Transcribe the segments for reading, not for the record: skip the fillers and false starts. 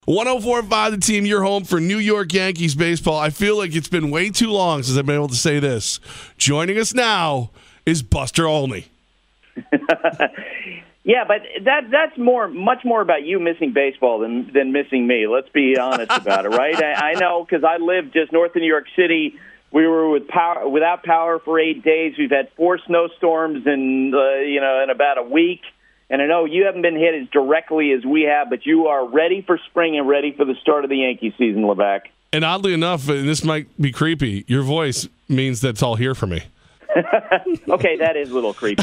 104.5 The Team, your home for New York Yankees baseball. I feel like it's been way too long since I've been able to say this. Joining us now is Buster Olney. Yeah, but that's much more about you missing baseball than missing me. Let's be honest about it, right? I know, because I live just north of New York City. We were without power for 8 days. We've had 4 snowstorms in about a week. And I know you haven't been hit as directly as we have, but you are ready for spring and ready for the start of the Yankee season, Levack. And oddly enough, and this might be creepy, your voice means that's all here for me. Okay, that is a little creepy.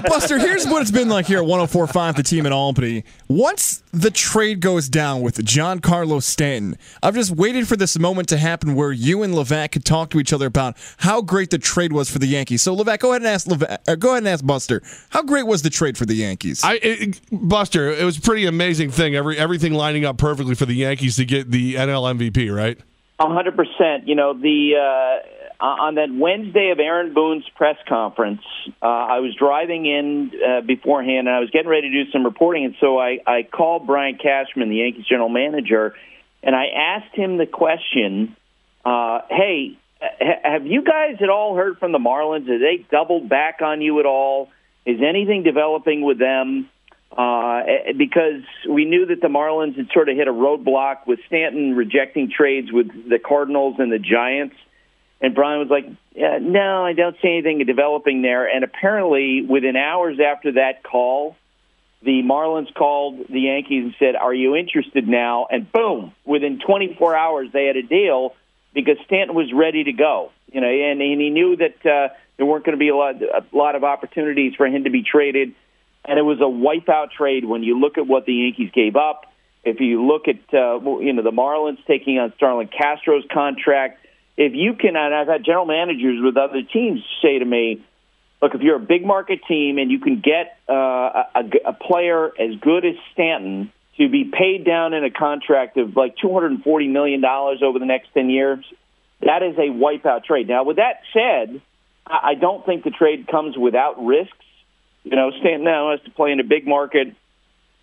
Buster, here's what it's been like here at 104.5 The Team in Albany. Once the trade goes down with Giancarlo Stanton, I've just waited for this moment to happen where you and Levack could talk to each other about how great the trade was for the Yankees. So, Levack, go ahead and ask Buster, how great was the trade for the Yankees? Buster, it was a pretty amazing thing. Everything lining up perfectly for the Yankees to get the NL MVP, right? 100%. You know, on that Wednesday of Aaron Boone's press conference, I was driving in beforehand, and I was getting ready to do some reporting, and so I called Brian Cashman, the Yankees general manager, and I asked him the question, hey, have you guys at all heard from the Marlins? Have they doubled back on you at all? Is anything developing with them? Because we knew that the Marlins had sort of hit a roadblock with Stanton rejecting trades with the Cardinals and the Giants. And Brian was like, no, I don't see anything developing there. And apparently, within hours after that call, the Marlins called the Yankees and said, are you interested now? And boom, within 24 hours, they had a deal because Stanton was ready to go. You know, and he knew that there weren't going to be a lot of opportunities for him to be traded. And it was a wipeout trade when you look at what the Yankees gave up. If you look at the Marlins taking on Starlin Castro's contract, if you can, and I've had general managers with other teams say to me, look, if you're a big market team and you can get a player as good as Stanton to be paid down in a contract of like $240 million over the next 10 years, that is a wipeout trade. Now, with that said, I don't think the trade comes without risks. You know, Stanton now has to play in a big market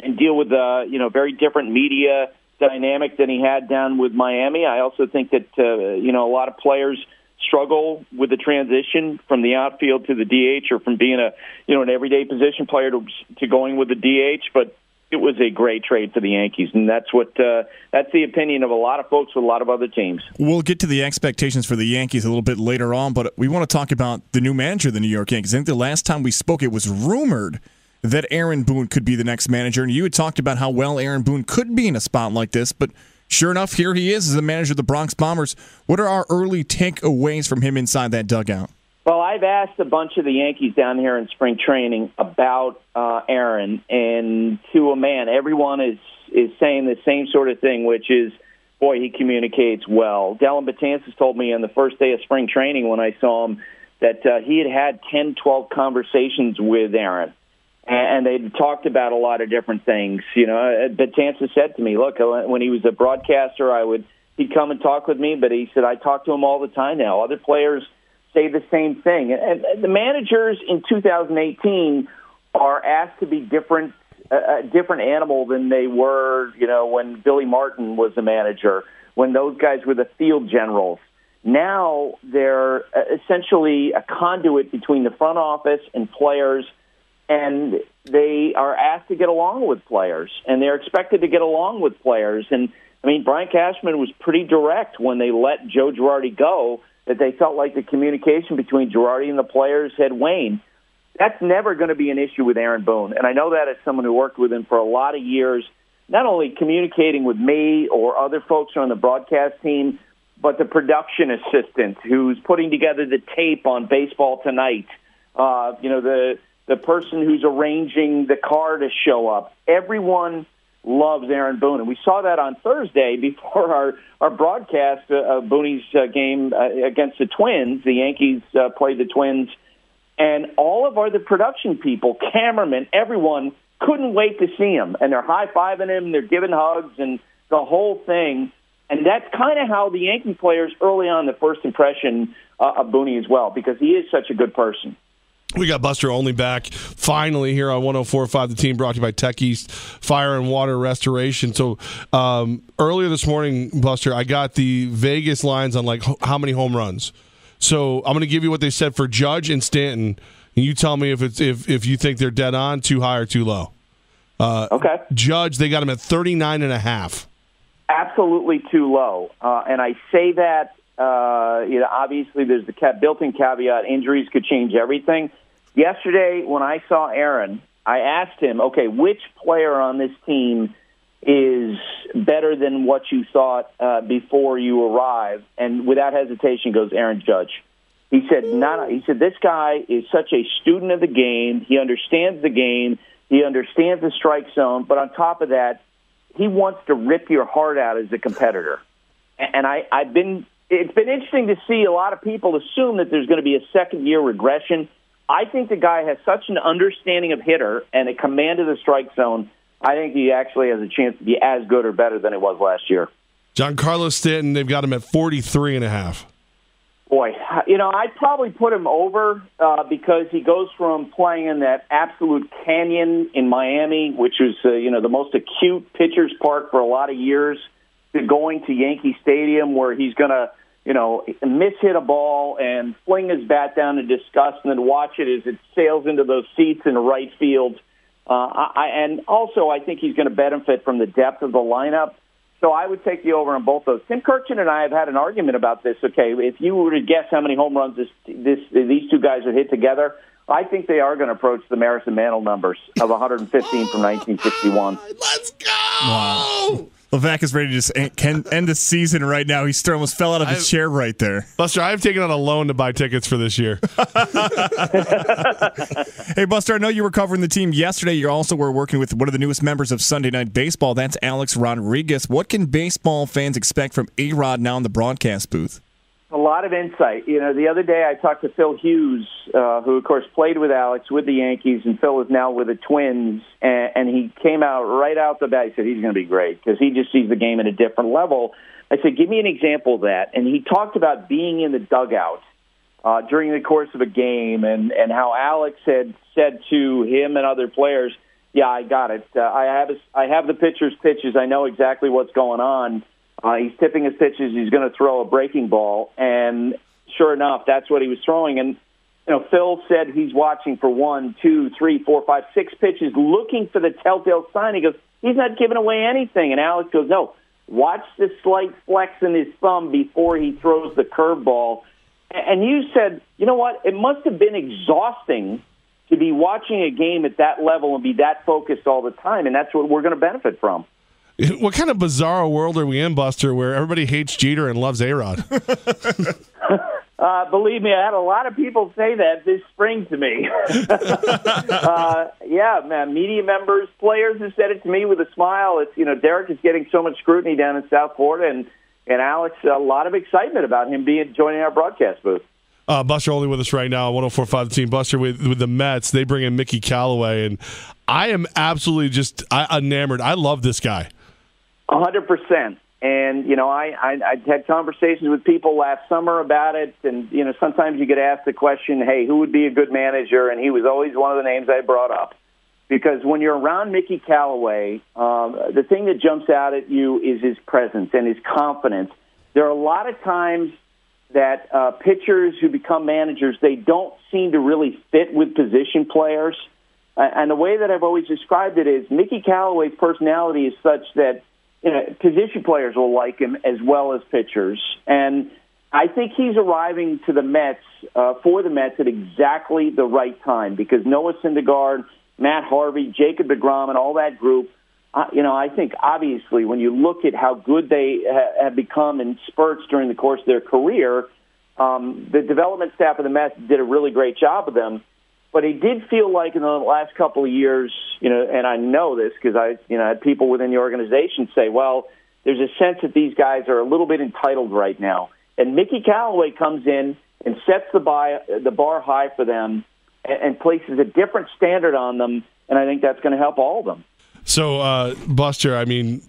and deal with very different media dynamic than he had down with Miami. I also think that a lot of players struggle with the transition from the outfield to the DH, or from being an everyday position player to going with the DH. But it was a great trade for the Yankees, and that's the opinion of a lot of folks with a lot of other teams. We'll get to the expectations for the Yankees a little bit later on, but we want to talk about the new manager of the New York Yankees. I think the last time we spoke, it was rumored that Aaron Boone could be the next manager, and you had talked about how well Aaron Boone could be in a spot like this, but sure enough, here he is as the manager of the Bronx Bombers. What are our early takeaways from him inside that dugout? Well, I've asked a bunch of the Yankees down here in spring training about Aaron, and to a man, everyone is saying the same sort of thing, which is, boy, he communicates well. Dellin Betances told me on the first day of spring training when I saw him that he had 10, 12 conversations with Aaron. And they talked about a lot of different things. You know, Betances said to me, look, when he was a broadcaster, he'd come and talk with me, but he said, I talk to him all the time now. Other players say the same thing. And the managers in 2018 are asked to be a different animal than they were, when Billy Martin was the manager, when those guys were the field generals. Now they're essentially a conduit between the front office and players, and they are asked to get along with players, and they're expected to get along with players. And, I mean, Brian Cashman was pretty direct when they let Joe Girardi go, that they felt like the communication between Girardi and the players had waned. That's never going to be an issue with Aaron Boone, and I know that as someone who worked with him for a lot of years, not only communicating with me or other folks on the broadcast team, but the production assistant who's putting together the tape on Baseball Tonight, the person who's arranging the car to show up. Everyone loves Aaron Boone, and we saw that on Thursday before our broadcast of Boone's game against the Twins. The Yankees played the Twins, and all of the production people, cameramen, everyone couldn't wait to see him, and they're high-fiving him, they're giving hugs, and the whole thing. And that's kind of how the Yankee players early on, the first impression of Boone as well, because he is such a good person. We got Buster Olney back finally here on 104.5 The Team, brought to you by Tech East Fire and Water Restoration. So earlier this morning, Buster, I got the Vegas lines on like how many home runs. So I'm going to give you what they said for Judge and Stanton, and you tell me if you think they're dead on, too high or too low. Okay. Judge, they got him at 39.5. Absolutely too low, and I say that obviously there's the built-in caveat: injuries could change everything. Yesterday, when I saw Aaron, I asked him, okay, which player on this team is better than what you thought before you arrived? And without hesitation, goes Aaron Judge. He said, He said, this guy is such a student of the game. He understands the game. He understands the strike zone. But on top of that, he wants to rip your heart out as a competitor. And it's been interesting to see a lot of people assume that there's going to be a second-year regression. I think the guy has such an understanding of hitter and a command of the strike zone. I think he actually has a chance to be as good or better than he was last year. Giancarlo Stanton, they've got him at 43.5. Boy, I'd probably put him over because he goes from playing in that absolute canyon in Miami, which was the most acute pitcher's park for a lot of years, to going to Yankee Stadium where he's going to mishit a ball and fling his bat down in disgust and then watch it as it sails into those seats in right field. And also, I think he's going to benefit from the depth of the lineup. So I would take the over on both those. Tim Kirchin and I have had an argument about this. Okay, if you were to guess how many home runs these two guys would hit together, I think they are going to approach the Maris and Mantle numbers of 115 from 1961. Let's go! Wow. Levack is ready to just end the season right now. He almost fell out of his chair right there. Buster, I've taken out a loan to buy tickets for this year. Hey, Buster, I know you were covering the team yesterday. You also were working with one of the newest members of Sunday Night Baseball. That's Alex Rodriguez. What can baseball fans expect from A-Rod now in the broadcast booth? A lot of insight. The other day I talked to Phil Hughes, who, of course, played with Alex with the Yankees, and Phil is now with the Twins, and he came out right out the bat. He said he's going to be great because he just sees the game at a different level. I said, give me an example of that. And he talked about being in the dugout during the course of a game and how Alex had said to him and other players, yeah, I got it. I have the pitcher's pitches. I know exactly what's going on. He's tipping his pitches. He's going to throw a breaking ball, and sure enough, that's what he was throwing. And Phil said he's watching for 1, 2, 3, 4, 5, 6 pitches, looking for the telltale sign. He goes, he's not giving away anything. And Alex goes, no, watch the slight flex in his thumb before he throws the curveball. And you said, you know what? It must have been exhausting to be watching a game at that level and be that focused all the time, and that's what we're going to benefit from. What kind of bizarre world are we in, Buster, where everybody hates Jeter and loves A-Rod? Believe me, I had a lot of people say that this spring to me. Yeah, man, media members, players have said it to me with a smile. It's Derek is getting so much scrutiny down in South Florida, and Alex, a lot of excitement about him joining our broadcast booth. Buster Olney with us right now, 104.5 The Team. Buster, with the Mets, they bring in Mickey Callaway, and I am absolutely just enamored. I love this guy. 100%. And, I had conversations with people last summer about it, and, sometimes you get asked the question, hey, who would be a good manager? And he was always one of the names I brought up. Because when you're around Mickey Callaway, the thing that jumps out at you is his presence and his confidence. There are a lot of times that pitchers who become managers, they don't seem to really fit with position players. And the way that I've always described it is Mickey Callaway's personality is such that position players will like him as well as pitchers. And I think he's arriving to the Mets, for the Mets at exactly the right time because Noah Syndergaard, Matt Harvey, Jacob deGrom, and all that group, I think obviously when you look at how good they have become in spurts during the course of their career, the development staff of the Mets did a really great job of them. But it did feel like in the last couple of years, and I know this because I had people within the organization say, well, there's a sense that these guys are a little bit entitled right now. And Mickey Callaway comes in and sets the bar high for them and places a different standard on them, and I think that's going to help all of them. So, Buster, I'm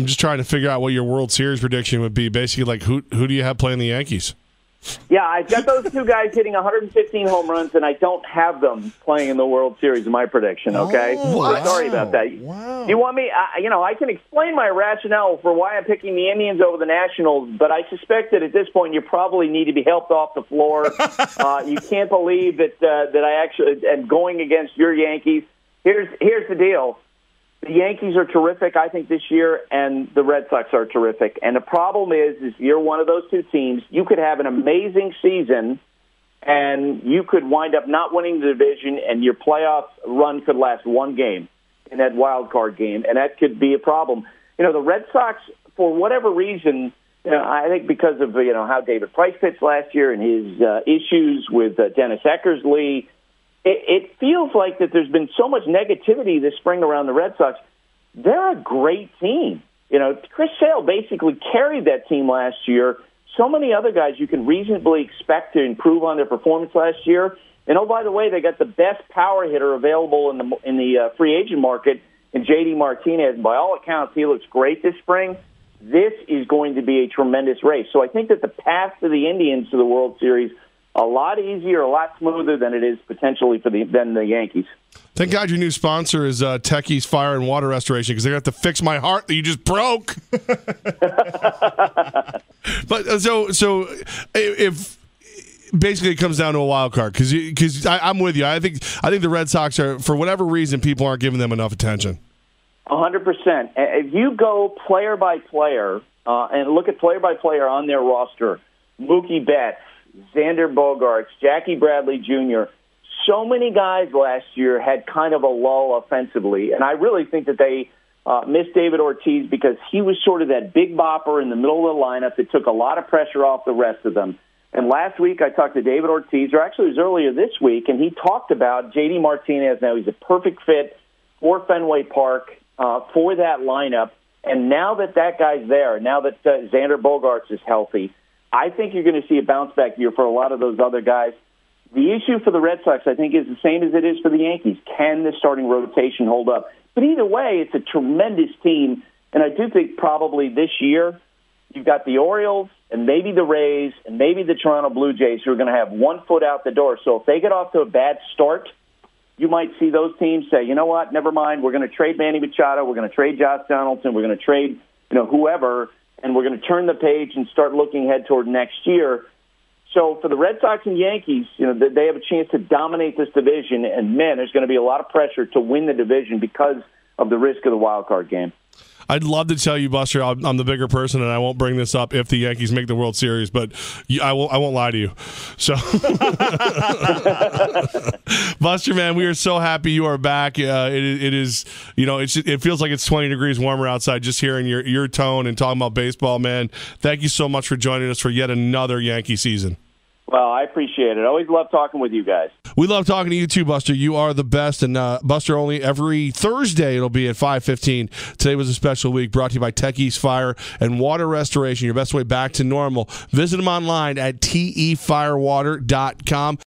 just trying to figure out what your World Series prediction would be. Basically, like who do you have playing the Yankees? Yeah, I've got those two guys hitting 115 home runs, and I don't have them playing in the World Series in my prediction, okay? Wow. Sorry about that. Wow. You want me, I can explain my rationale for why I'm picking the Indians over the Nationals, but I suspect that at this point you probably need to be helped off the floor. You can't believe that I actually am going against your Yankees. Here's the deal. The Yankees are terrific, I think, this year, and the Red Sox are terrific. And the problem is you're one of those two teams. You could have an amazing season, and you could wind up not winning the division, and your playoff run could last one game in that wild card game, and that could be a problem. The Red Sox, for whatever reason, I think because of how David Price pitched last year and his issues with Dennis Eckersley, it feels like that there's been so much negativity this spring around the Red Sox. They're a great team. Chris Sale basically carried that team last year. So many other guys you can reasonably expect to improve on their performance last year. And oh, by the way, they got the best power hitter available in the free agent market in J.D. Martinez. And by all accounts, he looks great this spring. This is going to be a tremendous race. So I think that the path to the Indians to the World Series a lot easier, a lot smoother than it is potentially than the Yankees. Thank God your new sponsor is Techie's Fire and Water Restoration, because they're going to have to fix my heart that you just broke. But so if basically it comes down to a wild card, because I'm with you. I think the Red Sox are, for whatever reason, people aren't giving them enough attention. 100%. If you go player by player and look at player by player on their roster, Mookie Betts, Xander Bogaerts, Jackie Bradley Jr., so many guys last year had kind of a lull offensively, and I really think that they missed David Ortiz because he was sort of that big bopper in the middle of the lineup that took a lot of pressure off the rest of them. And last week I talked to David Ortiz, or actually it was earlier this week, and he talked about J.D. Martinez. Now he's a perfect fit for Fenway Park, for that lineup, and now that guy's there, now that Xander Bogaerts is healthy, I think you're going to see a bounce-back year for a lot of those other guys. The issue for the Red Sox, I think, is the same as it is for the Yankees. Can the starting rotation hold up? But either way, it's a tremendous team, and I do think probably this year you've got the Orioles and maybe the Rays and maybe the Toronto Blue Jays who are going to have one foot out the door. So if they get off to a bad start, you might see those teams say, you know what, never mind, we're going to trade Manny Machado, we're going to trade Josh Donaldson, we're going to trade whoever, and we're going to turn the page and start looking ahead toward next year. So for the Red Sox and Yankees, they have a chance to dominate this division, and, man, there's going to be a lot of pressure to win the division because of the risk of the wild card game. I'd love to tell you, Buster, I'm the bigger person, and I won't bring this up if the Yankees make the World Series, but I won't lie to you. So, Buster, man, we are so happy you are back. It is, it feels like it's 20 degrees warmer outside just hearing your tone and talking about baseball, man. Thank you so much for joining us for yet another Yankee season. Well, I appreciate it. I always love talking with you guys. We love talking to you too, Buster. You are the best. And Buster, only every Thursday it'll be at 5:15. Today was a special week brought to you by Techie's Fire and Water Restoration, your best way back to normal. Visit them online at tefirewater.com.